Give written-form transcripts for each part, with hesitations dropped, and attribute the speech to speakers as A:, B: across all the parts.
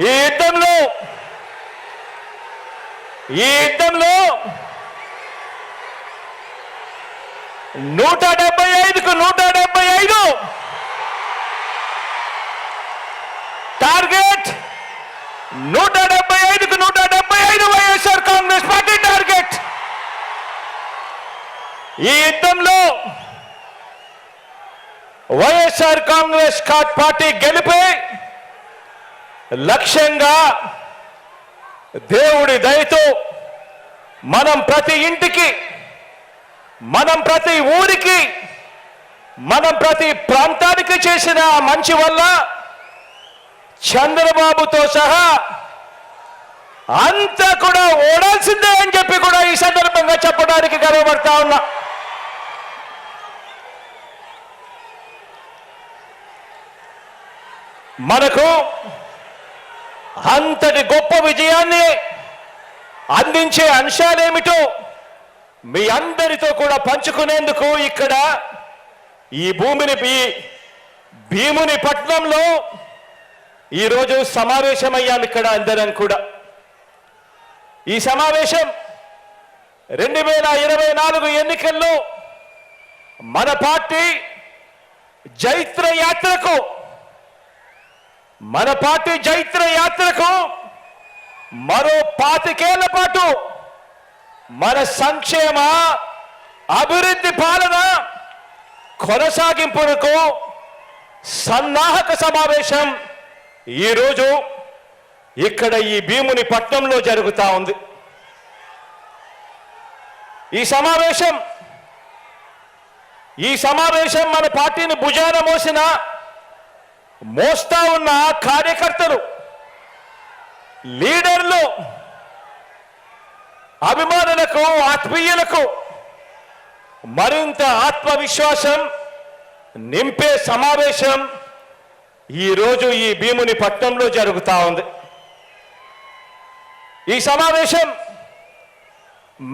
A: ఈ యుద్ధంలో 175కు 175 టార్గెట్, 175కు 175 వైఎస్ఆర్ కాంగ్రెస్ పార్టీ టార్గెట్. ఈ యుద్ధంలో వైఎస్ఆర్ కాంగ్రెస్ పార్టీ గెలిపే లక్ష్యంగా దేవుడి దయతో మనం ప్రతి ఇంటికి, మనం ప్రతి ఊరికి, మనం ప్రతి ప్రాంతానికి చేసిన మంచి వల్ల చంద్రబాబుతో సహా అంతా కూడా ఓడాల్సిందే అని చెప్పి కూడా ఈ సందర్భంగా చెప్పడానికి గర్వపడతా ఉన్నా. మనకు అంతటి గొప్ప విజయాన్ని అందించే అంశాలేమిటో మీ అందరితో కూడా పంచుకునేందుకు ఇక్కడ ఈ భీముని పట్నంలో ఈరోజు సమావేశమయ్యాం. ఇక్కడ అందరం కూడా ఈ సమావేశం 2024 ఎన్నికల్లో మన పార్టీ జైత్ర యాత్రకు మరో 25 ఏళ్ల పాటు మన సంక్షేమ అభివృద్ధి పాలన కొనసాగింపునకు సన్నాహక సమావేశం ఈరోజు ఇక్కడ ఈ భీముని పట్నంలో జరుగుతూ ఉంది. ఈ సమావేశం మన పార్టీని భుజాన మోస్తా ఉన్న కార్యకర్తలు, లీడర్లు, అభిమానులకు, ఆత్మీయులకు మరింత ఆత్మవిశ్వాసం నింపే సమావేశం ఈరోజు ఈ భీముని పట్నంలో జరుగుతూ ఉంది. ఈ సమావేశం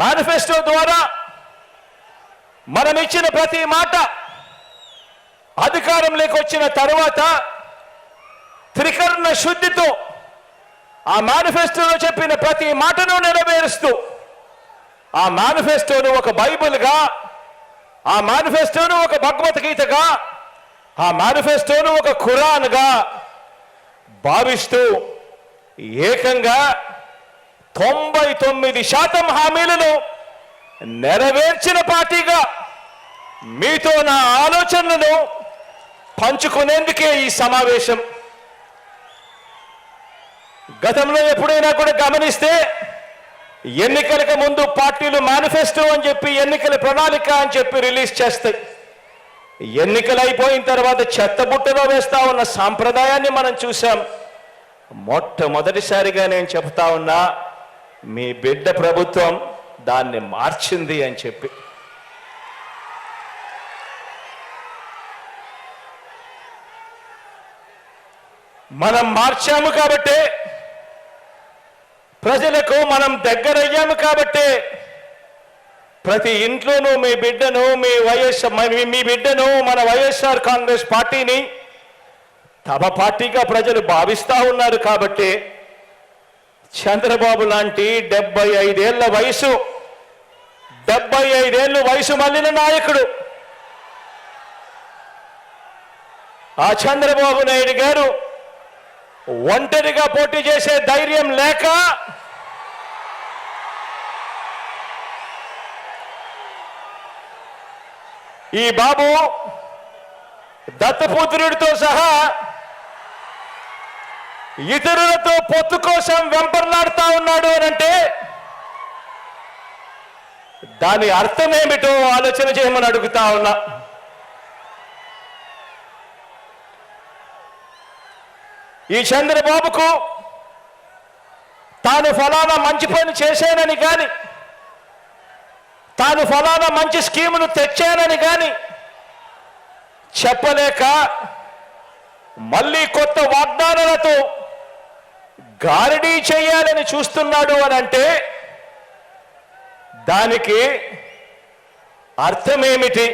A: మేనిఫెస్టో ద్వారా మనం ఇచ్చిన ప్రతి మాట అధికారంలోకి వచ్చిన తరువాత త్రికరణ శుద్ధితో ఆ మేనిఫెస్టోలో చెప్పిన ప్రతి మాటను నెరవేరుస్తూ, ఆ మేనిఫెస్టోను ఒక బైబిల్గా, ఆ మేనిఫెస్టోను ఒక భగవద్గీతగా, ఆ మేనిఫెస్టోను ఒక ఖురాన్గా భావిస్తూ ఏకంగా 99% హామీలను నెరవేర్చిన పార్టీగా మీతో నా ఆలోచనలను పంచుకునేందుకే ఈ సమావేశం. గతంలో ఎప్పుడైనా కూడా గమనిస్తే ఎన్నికలకు ముందు పార్టీలు మేనిఫెస్టో అని చెప్పి, ఎన్నికల ప్రణాళిక అని చెప్పి రిలీజ్ చేస్తాయి. ఎన్నికలు అయిపోయిన తర్వాత చెత్తబుట్టలో వేస్తా ఉన్న సాంప్రదాయాన్ని మనం చూసాం. మొట్టమొదటిసారిగా నేను చెప్తా ఉన్నా, మీ బిడ్డ ప్రభుత్వం దాన్ని మార్చింది అని చెప్పి. మనం మార్చాము కాబట్టే, ప్రజలకు మనం దగ్గరయ్యాము కాబట్టే ప్రతి ఇంట్లోనూ మీ బిడ్డను, మన వైఎస్ఆర్ కాంగ్రెస్ పార్టీని తమ పార్టీగా ప్రజలు భావిస్తూ ఉన్నారు. కాబట్టి చంద్రబాబు లాంటి 75 ఏళ్ళ వయసు మళ్ళిన నాయకుడు, ఆ చంద్రబాబు నాయుడు గారు ఒంటరిగా పోటీ చేసే ధైర్యం లేక ఈ బాబు దత్తపుత్రుడితో సహా ఇతరులతో పొత్తు కోసం వెంపర్లాడుతా ఉన్నాడు అనంటే దాని అర్థం ఏమిటో ఆలోచన చేయమని అడుగుతా ఉన్నా. ఈ చంద్రబాబుకు తాను ఫలానా మంచి పని చేశానని కానీ, తాను ఫలానా మంచి స్కీమును తెచ్చానని కానీ చెప్పలేక మళ్ళీ కొత్త వాగ్దానాలతో గారడీ చేయాలని చూస్తున్నాడు అని అంటే దానికి అర్థమేమిటి?